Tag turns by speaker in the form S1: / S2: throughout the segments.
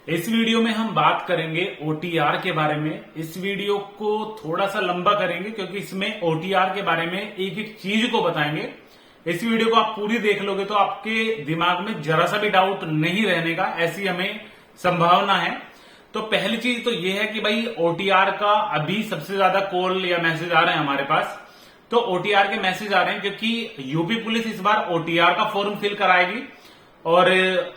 S1: इस वीडियो में हम बात करेंगे ओटीआर के बारे में। इस वीडियो को थोड़ा सा लंबा करेंगे क्योंकि इसमें ओटीआर के बारे में एक एक चीज को बताएंगे। इस वीडियो को आप पूरी देख लोगे तो आपके दिमाग में जरा सा भी डाउट नहीं रहने का, ऐसी हमें संभावना है। तो पहली चीज तो ये है कि भाई ओटीआर का अभी सबसे ज्यादा कॉल या मैसेज आ रहे हैं हमारे पास। तो ओटीआर के मैसेज आ रहे हैं क्योंकि यूपी पुलिस इस बार ओटीआर का फॉर्म फिल कराएगी और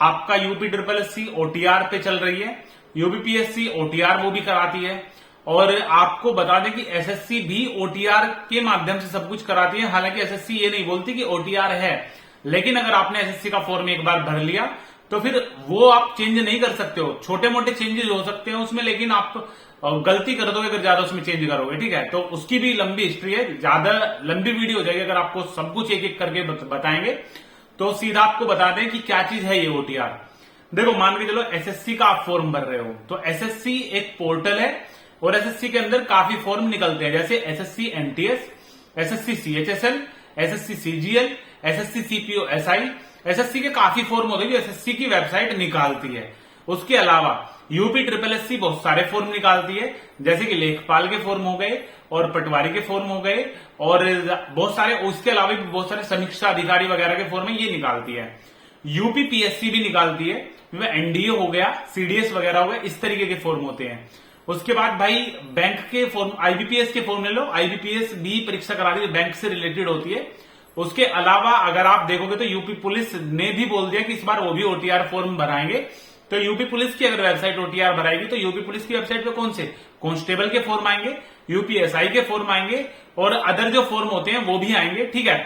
S1: आपका यूपी SSC ओटीआर पे चल रही है, यूपीपीएससी ओटीआर वो भी कराती है। और आपको बता दें कि एसएससी भी ओटीआर के माध्यम से सब कुछ कराती है। हालांकि एसएससी ये नहीं बोलती कि ओटीआर है, लेकिन अगर आपने एसएससी का फॉर्म एक बार भर लिया तो फिर वो आप चेंज नहीं कर सकते हो। छोटे मोटे चेंजेस हो सकते हैं उसमें, लेकिन आप गलती कर दोगे अगर ज्यादा उसमें चेंज करोगे, ठीक है। तो उसकी भी लंबी हिस्ट्री है, ज्यादा लंबी वीडियो हो जाएगी अगर आपको सब कुछ एक एक करके बताएंगे। तो सीधा आपको बता दें कि क्या चीज है ये ओटीआर। देखो, मान के चलो एसएससी का आप फॉर्म भर रहे हो तो एसएससी एक पोर्टल है और एसएससी के अंदर काफी फॉर्म निकलते हैं, जैसे SSC MTS, SSC CHSL, SSC CGL, SSC CPO SI. SSC के काफी फॉर्म होते हैं जो एसएससी की वेबसाइट निकालती है। उसके अलावा यूपी SSS बहुत सारे फॉर्म निकालती है, जैसे कि लेखपाल के फॉर्म हो गए और पटवारी के फॉर्म हो गए और बहुत सारे, उसके अलावा भी बहुत सारे समीक्षा अधिकारी वगैरह के फॉर्म ये निकालती है। यूपीपीएससी भी निकालती है, एनडीए हो गया, सीडीएस वगैरह हो गया, इस तरीके के फॉर्म होते हैं। उसके बाद भाई बैंक के फॉर्म, आईबीपीएस के फॉर्म ले लो, आईबीपीएस भी परीक्षा कराती है, बैंक से रिलेटेड होती है। उसके अलावा अगर आप देखोगे तो यूपी पुलिस ने भी बोल दिया कि इस बार वो भी ओटीआर फॉर्म भराएंगे। तो यूपी पुलिस की अगर वेबसाइट ओटीआर भराएगी तो यूपी पुलिस की वेबसाइट पे कौन से कांस्टेबल के फॉर्म आएंगे, यूपीएसआई के फॉर्म आएंगे और अदर जो फॉर्म होते हैं वो भी आएंगे, ठीक है।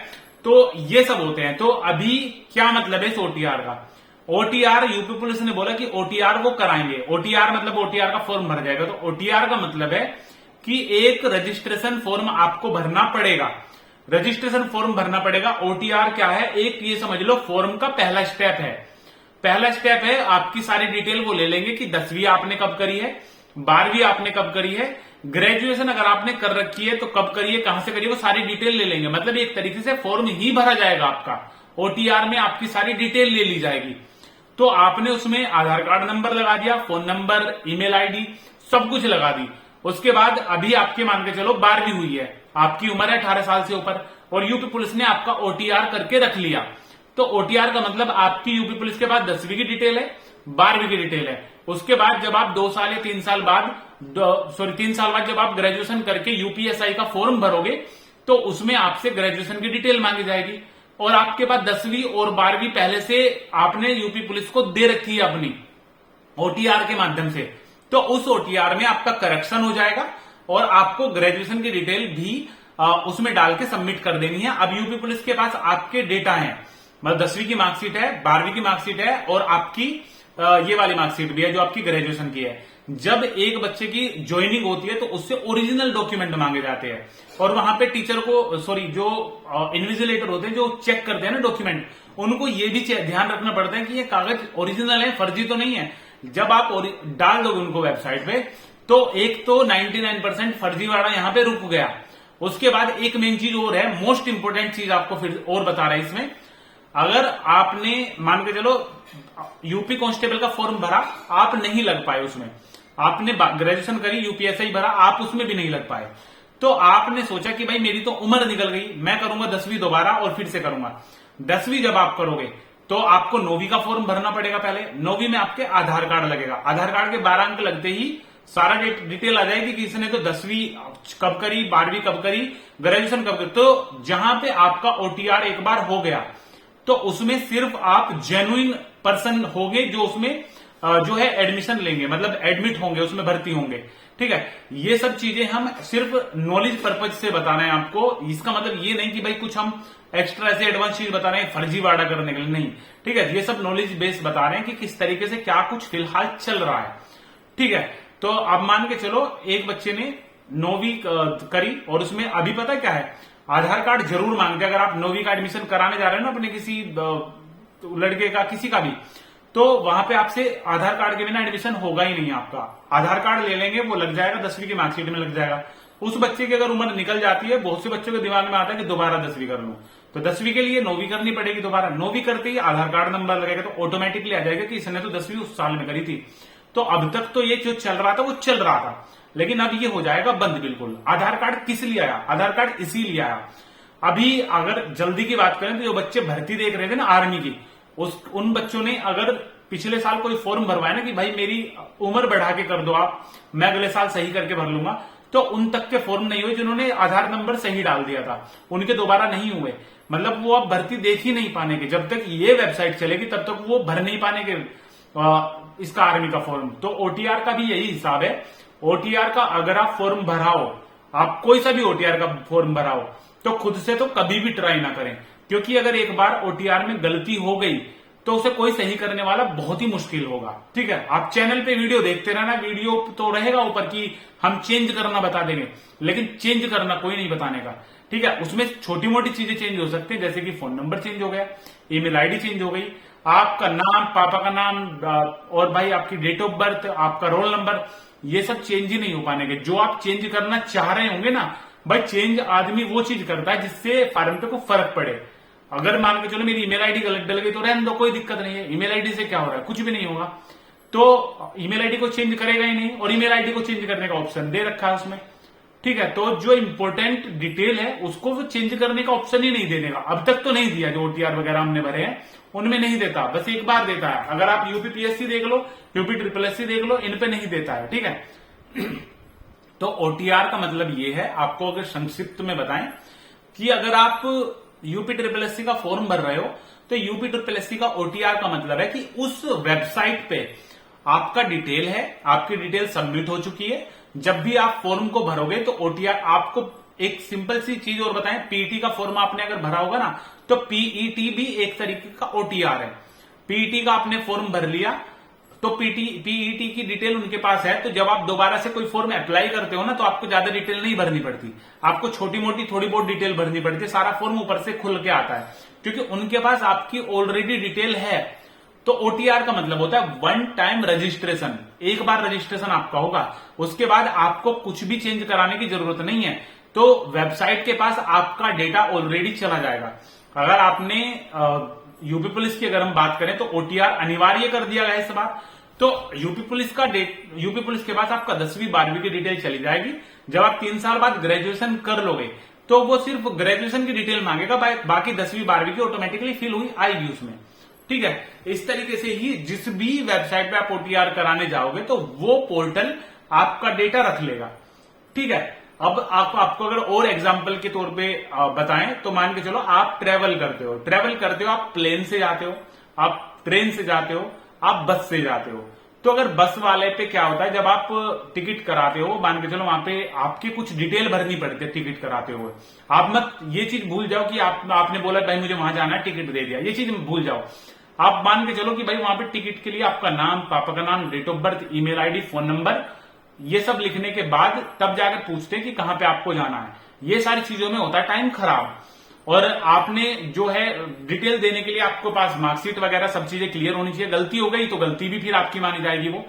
S1: तो ये सब होते हैं। तो अभी क्या मतलब है इस ओटीआर का? ओटीआर यूपी पुलिस ने बोला कि ओटीआर वो कराएंगे। ओटीआर मतलब ओटीआर का फॉर्म भर जाएगा। तो ओटीआर का मतलब है कि एक रजिस्ट्रेशन फॉर्म आपको भरना पड़ेगा। रजिस्ट्रेशन फॉर्म भरना पड़ेगा। ओटीआर क्या है? एक ये समझ लो फॉर्म का पहला स्टेप है। पहला स्टेप है आपकी सारी डिटेल वो ले लेंगे कि 10वीं आपने कब करी है, 12वीं आपने कब करी है, ग्रेजुएशन अगर आपने कर रखी है तो कब करी है, कहां से करी है, वो सारी डिटेल ले लेंगे। मतलब एक तरीके से फॉर्म ही भरा जाएगा आपका। ओटीआर में आपकी सारी डिटेल ले ली जाएगी। तो आपने उसमें आधार कार्ड नंबर लगा दिया, फोन नंबर, ईमेल आईडी, सब कुछ लगा दी। उसके बाद अभी आपके मान के चलो 12वीं हुई है, आपकी उम्र है 18 साल से ऊपर और यूपी पुलिस ने आपका ओटीआर करके रख लिया। तो ओटीआर का मतलब आपकी यूपी पुलिस के बाद 10वीं की डिटेल है, 12वीं की डिटेल है। उसके बाद जब आप 2 साल या 3 साल बाद, 3 साल बाद जब आप ग्रेजुएशन करके यूपीएसआई का फॉर्म भरोगे तो उसमें आपसे ग्रेजुएशन की डिटेल मांगी जाएगी। और आपके पास 10वीं और 12वीं पहले से आपने यूपी पुलिस को दे रखी है अपनी ओटीआर के माध्यम से। तो उस ओटीआर में आपका करेक्शन हो जाएगा और आपको ग्रेजुएशन की डिटेल भी उसमें डाल के सबमिट कर देनी है। अब यूपी पुलिस के पास आपके डेटा है, मतलब 10वीं की मार्कशीट है, 12वीं की मार्कशीट है और आपकी ये वाली मार्कशीट भी है जो आपकी ग्रेजुएशन की है। जब एक बच्चे की ज्वाइनिंग होती है तो उससे ओरिजिनल डॉक्यूमेंट मांगे जाते हैं और वहां पे टीचर को, सॉरी, जो इन्विजिलेटर होते हैं जो चेक करते हैं ना डॉक्यूमेंट, उनको ये भी ध्यान रखना पड़ता है कि ये कागज ओरिजिनल है, फर्जी तो नहीं है। जब आप डाल दोगे उनको वेबसाइट पे तो एक तो 99% फर्जी वाला यहां पे रुक गया। उसके बाद एक मेन चीज और है, मोस्ट इंपोर्टेंट चीज आपको फिर और बता रहा है इसमें। अगर आपने मान के चलो यूपी कांस्टेबल का फॉर्म भरा, आप नहीं लग पाए उसमें, आपने ग्रेजुएशन करी, यूपीएसआई भरा, आप उसमें भी नहीं लग पाए, तो आपने सोचा कि भाई मेरी तो उम्र निकल गई, मैं करूंगा 10वीं दोबारा और फिर से करूंगा। 10वीं जब आप करोगे तो आपको 9वीं का फॉर्म भरना पड़ेगा पहले। 9वीं में आपके आधार कार्ड लगेगा। आधार कार्ड के 12 अंक लगते ही सारा डिटेल आ जाएगी कि इसने तो 10वीं कब करी, 12वीं कब करी, ग्रेजुएशन कब करी। तो जहां पे आपका ओटीआर एक बार हो गया तो उसमें सिर्फ आप जेन्युइन पर्सन होंगे जो उसमें जो है एडमिशन लेंगे, मतलब एडमिट होंगे, उसमें भर्ती होंगे, ठीक है। ये सब चीजें हम सिर्फ नॉलेज पर्पज से बता रहे हैं आपको। इसका मतलब ये नहीं कि भाई कुछ हम एक्स्ट्रा ऐसे एडवांस चीज बता रहे हैं फर्जीवाड़ा करने के लिए, नहीं, ठीक है। ये सब नॉलेज बेस बता रहे हैं कि किस तरीके से क्या कुछ फिलहाल चल रहा है, ठीक है। तो अब मान के चलो एक बच्चे ने 9वीं करी और उसमें अभी पता क्या है, आधार कार्ड जरूर मांगते हैं। अगर आप 9वीं का एडमिशन कराने जा रहे हो ना अपने किसी लड़के का, किसी का भी, तो वहां पे आपसे आधार कार्ड के बिना एडमिशन होगा ही नहीं आपका। आधार कार्ड ले लेंगे, वो लग जाएगा, 10वीं की मार्कशीट में लग जाएगा। उस बच्चे की अगर उम्र निकल जाती है, बहुत से बच्चों के दिमाग में आता है कि दोबारा 10वीं कर लूं, तो 10वीं के लिए 9वीं करनी पड़ेगी दोबारा। 9वीं करते ही आधार कार्ड नंबर लगेगा तो ऑटोमेटिकली आ जाएगा कि इसने तो 10वीं उस साल में करी थी। तो अब तक तो ये जो चल रहा था वो चल रहा था, लेकिन अब ये हो जाएगा बंद बिल्कुल। आधार कार्ड किस लिए आया? आधार कार्ड इसीलिए आया। अभी अगर जल्दी की बात करें तो जो बच्चे भर्ती देख रहे थे ना आर्मी की, उन बच्चों ने अगर पिछले साल कोई फॉर्म भरवाया ना कि भाई मेरी उम्र बढ़ा के कर दो आप, मैं अगले साल सही करके भर लूंगा, तो उन तक के फॉर्म नहीं हुए जिन्होंने आधार नंबर सही डाल दिया था, उनके दोबारा नहीं हुए। मतलब वो अब भर्ती देख ही नहीं पाने के, जब तक ये वेबसाइट चलेगी तब तक वो भर नहीं पाने के इसका आर्मी का फॉर्म। तो ओटीआर का भी यही हिसाब है। ओटीआर का अगर आप फॉर्म भराओ, आप कोई सा भी ओटीआर का फॉर्म भराओ, तो खुद से तो कभी भी ट्राई ना करें, क्योंकि अगर एक बार ओटीआर में गलती हो गई तो उसे कोई सही करने वाला बहुत ही मुश्किल होगा। ठीक है, आप चैनल पे वीडियो देखते रहना, वीडियो तो रहेगा ऊपर कि हम चेंज करना बता देंगे, लेकिन चेंज करना कोई नहीं बताने का। ठीक है, उसमें छोटी मोटी चीजें चेंज हो सकती है, जैसे कि फोन नंबर चेंज हो गया, ईमेल आईडी चेंज हो गई, आपका नाम, पापा का नाम, और भाई आपकी डेट ऑफ बर्थ, आपका रोल नंबर, ये सब चेंज ही नहीं हो पाने के। जो आप चेंज करना चाह रहे होंगे ना भाई, चेंज आदमी वो चीज करता है जिससे फॉर्म पे को फर्क पड़े। अगर मान के चलो मेरी ईमेल आईडी गलत डल गई तो रहने दो, कोई दिक्कत नहीं है, ईमेल आईडी से क्या हो रहा है, कुछ भी नहीं होगा। तो ईमेल आईडी को चेंज करेगा ही नहीं, और ईमेल आईडी को चेंज करने का ऑप्शन दे रखा है उसमें। ठीक है, तो जो इंपॉर्टेंट डिटेल है उसको वो चेंज करने का ऑप्शन ही नहीं देने का, अब तक तो नहीं दिया। जो ओटीआर वगैरह हमने भरे हैं उनमें नहीं देता, बस एक बार देता है। अगर आप यूपीपीएससी देख लो, यूपी देख लो, इन पे नहीं देता है। ठीक है, तो ओटीआर का मतलब ये है, आपको अगर संक्षिप्त में बताएं कि अगर आप यूपीएससी का फॉर्म भर रहे हो तो यूपीएससी का ओटीआर का मतलब है कि उस वेबसाइट पे आपका डिटेल है, आपकी डिटेल सबमिट हो चुकी है। जब भी आप फॉर्म को भरोगे तो ओटीआर आपको एक सिंपल सी चीज और बताएं, पीईटी का फॉर्म आपने अगर भरा होगा ना, तो पीईटी भी एक तरीके का ओटीआर है। पीईटी का आपने फॉर्म भर लिया तो पीईटी की डिटेल उनके पास है, तो जब आप दोबारा से कोई फॉर्म अप्लाई करते हो ना, तो आपको ज्यादा डिटेल नहीं भरनी पड़ती, आपको छोटी मोटी थोड़ी बहुत डिटेल भरनी पड़ती है, सारा फॉर्म ऊपर से खुल के आता है, क्योंकि उनके पास आपकी ऑलरेडी डिटेल है। तो ओटीआर का मतलब होता है वन टाइम रजिस्ट्रेशन, एक बार रजिस्ट्रेशन आपका होगा, उसके बाद आपको कुछ भी चेंज कराने की जरूरत नहीं है। तो वेबसाइट के पास आपका डेटा ऑलरेडी चला जाएगा। अगर आपने यूपी पुलिस की अगर हम बात करें तो ओटीआर अनिवार्य कर दिया गया है इस बार। तो यूपी पुलिस के पास आपका 10वीं 12वीं की डिटेल चली जाएगी। जब आप 3 साल बाद ग्रेजुएशन कर लोगे तो वो सिर्फ ग्रेजुएशन की डिटेल मांगेगा, बाकी 10वीं 12वीं की ऑटोमेटिकली फिल हुई आएगी उसमें। ठीक है, इस तरीके से ही जिस भी वेबसाइट पे आप ओटीआर कराने जाओगे तो वो पोर्टल आपका डेटा रख लेगा। ठीक है, अब आपको अगर और एग्जांपल के तौर पे बताएं तो मान के चलो आप ट्रेवल करते हो, आप प्लेन से जाते हो, आप ट्रेन से जाते हो, आप बस से जाते हो। तो अगर बस वाले पे क्या होता है, जब आप टिकट कराते हो, मान के चलो वहां पे आपकी कुछ डिटेल भरनी पड़ती है टिकट कराते हुए। आप मत ये चीज भूल जाओ कि आपने बोला भाई मुझे वहां जाना है, टिकट दे दिया, ये चीज भूल जाओ। आप मान के चलो कि भाई वहां पे टिकट के लिए आपका नाम, पापा का नाम, date of birth, email ID, phone number, ये सब लिखने के बाद तब जाकर पूछते हैं कि कहां पे आपको जाना है। ये सारी चीजों में होता है टाइम खराब, और आपने जो है डिटेल देने के लिए आपको पास मार्कशीट वगैरह सब चीजें क्लियर होनी चाहिए। गलती हो गई तो गलती भी फिर आपकी मानी जाएगी। वो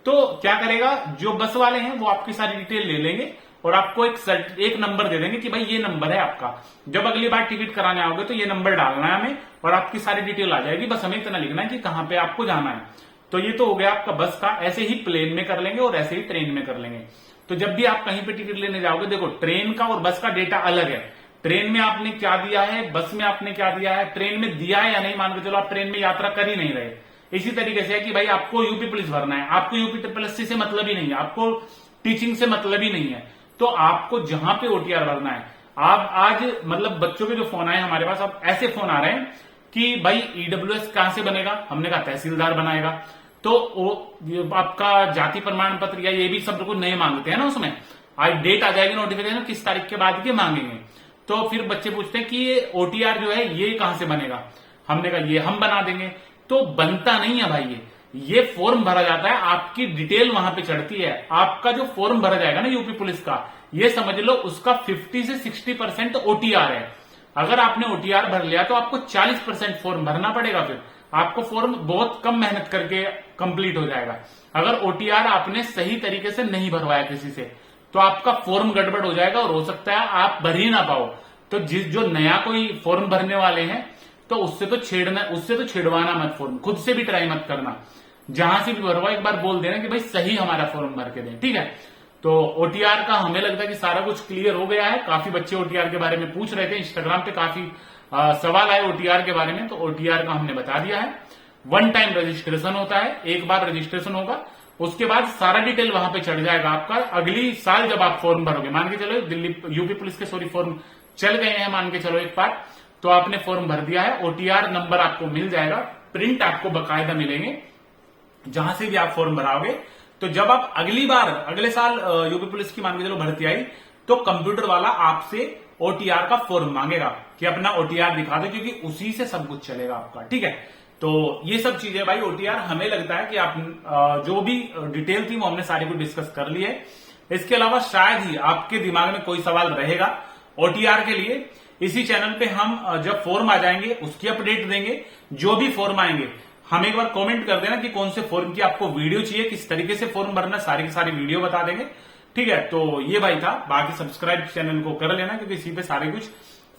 S1: तो क्या करेगा, जो बस वाले हैं वो आपकी सारी डिटेल ले लेंगे और आपको एक नंबर दे देंगे कि भाई ये नंबर है आपका, जब अगली बार टिकट कराने आओगे तो ये नंबर डालना है हमें, और आपकी सारी डिटेल आ जाएगी, बस हमें इतना लिखना है कि कहां पे आपको जाना है। तो ये तो हो गया आपका बस का। ऐसे ही प्लेन में कर लेंगे और ऐसे ही ट्रेन में कर लेंगे। तो जब भी आप कहीं पे टिकट लेने जाओगे, देखो ट्रेन का और बस का डेटा अलग है। ट्रेन में आपने क्या दिया है, बस में आपने क्या दिया है, ट्रेन में दिया है या नहीं, मान के चलो आप ट्रेन में यात्रा कर ही नहीं रहे। इसी तरीके से है कि भाई आपको यूपी पुलिस भरना है, आपको यूपी से मतलब ही नहीं है, आपको टीचिंग से मतलब ही नहीं है, तो आपको जहां पे ओटीआर भरना है। आप आज मतलब बच्चों के जो फोन आए हमारे पास, अब ऐसे फोन आ रहे हैं कि भाई ईडब्ल्यूएस कहां से बनेगा, हमने कहा तहसीलदार बनाएगा। तो आपका जाति प्रमाण पत्र या ये भी सब कुछ नहीं मांगते हैं ना, उसमें आज डेट आ जाएगी नोटिफिकेशन किस तारीख के बाद के मांगेंगे। तो फिर बच्चे पूछते हैं कि ये ओटीआर जो है ये कहां से बनेगा, हमने कहा ये हम बना देंगे। तो बनता नहीं है भाई, ये फॉर्म भरा जाता है, आपकी डिटेल वहां पे चढ़ती है। आपका जो फॉर्म भरा जाएगा ना यूपी पुलिस का, ये समझ लो उसका 50 से 60% ओटीआर है। अगर आपने ओटीआर भर लिया तो आपको 40% फॉर्म भरना पड़ेगा, फिर आपको फॉर्म बहुत कम मेहनत करके कंप्लीट हो जाएगा। अगर ओटीआर आपने सही तरीके से नहीं भरवाया किसी से, तो आपका फॉर्म गड़बड़ हो जाएगा और हो सकता है आप भर ही ना पाओ। तो जो नया कोई फॉर्म भरने वाले हैं तो उससे तो छेड़वाना मत, फॉर्म खुद से भी ट्राई मत करना। जहां से भी भरवाओ एक बार बोल देना कि भाई सही हमारा फॉर्म भर के दें, ठीक है। तो ओटीआर का हमें लगता है कि सारा कुछ क्लियर हो गया है। काफी बच्चे ओटीआर के बारे में पूछ रहे थे, इंस्टाग्राम पे काफी सवाल आए ओटीआर के बारे में, तो ओटीआर का हमने बता दिया है। 1 टाइम रजिस्ट्रेशन होता है, एक बार रजिस्ट्रेशन होगा, उसके बाद सारा डिटेल वहां पे चढ़ जाएगा आपका। अगली साल जब आप फॉर्म भरोगे, मान के चलो दिल्ली यूपी पुलिस के फॉर्म चल गए हैं, मान के चलो एक बार, तो आपने फॉर्म भर दिया है, ओटीआर नंबर आपको मिल जाएगा, प्रिंट आपको बकायदा मिलेंगे जहां से भी आप फॉर्म भराओगे। तो जब आप अगली बार अगले साल यूपी पुलिस की मान के चलो भर्ती आई, तो कंप्यूटर वाला आपसे ओटीआर का फॉर्म मांगेगा कि अपना ओटीआर दिखा दो, क्योंकि उसी से सब कुछ चलेगा आपका, ठीक है। तो ये सब चीजें भाई ओटीआर हमें लगता है कि आप जो भी डिटेल थी वो हमने सारी कुछ डिस्कस कर ली है। इसके अलावा शायद ही आपके दिमाग में कोई सवाल रहेगा ओटीआर के लिए। इसी चैनल पे हम जब फॉर्म आ जाएंगे उसकी अपडेट देंगे। जो भी फॉर्म आएंगे हम एक बार कमेंट कर देना कि कौन से फॉर्म की आपको वीडियो चाहिए, किस तरीके से फॉर्म भरना, सारी की सारी वीडियो बता देंगे, ठीक है। तो ये भाई था, बाकी सब्सक्राइब चैनल को कर लेना, क्योंकि इसी पे सारे कुछ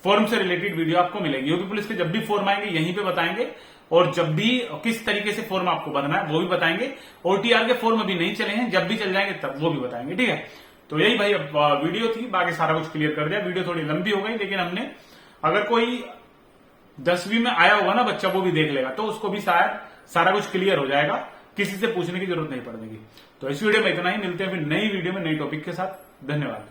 S1: फॉर्म से रिलेटेड वीडियो आपको मिलेगी। यूपी पुलिस के जब भी फॉर्म आएंगे यहीं पे बताएंगे, और जब भी किस तरीके से फॉर्म आपको भरना है वो भी बताएंगे। ओटीआर के फॉर्म अभी नहीं चले हैं, जब भी चल जाएंगे तब वो भी बताएंगे, ठीक है। तो यही भाई अब वीडियो थी, बाकी सारा कुछ क्लियर कर दिया। वीडियो थोड़ी लंबी हो गई, लेकिन हमने, अगर कोई 10वीं में आया होगा ना बच्चा, वो भी देख लेगा तो उसको भी शायद सारा कुछ क्लियर हो जाएगा, किसी से पूछने की जरूरत नहीं पड़ेगी। तो इस वीडियो में इतना ही, मिलते हैं फिर नई वीडियो में नई टॉपिक के साथ। धन्यवाद।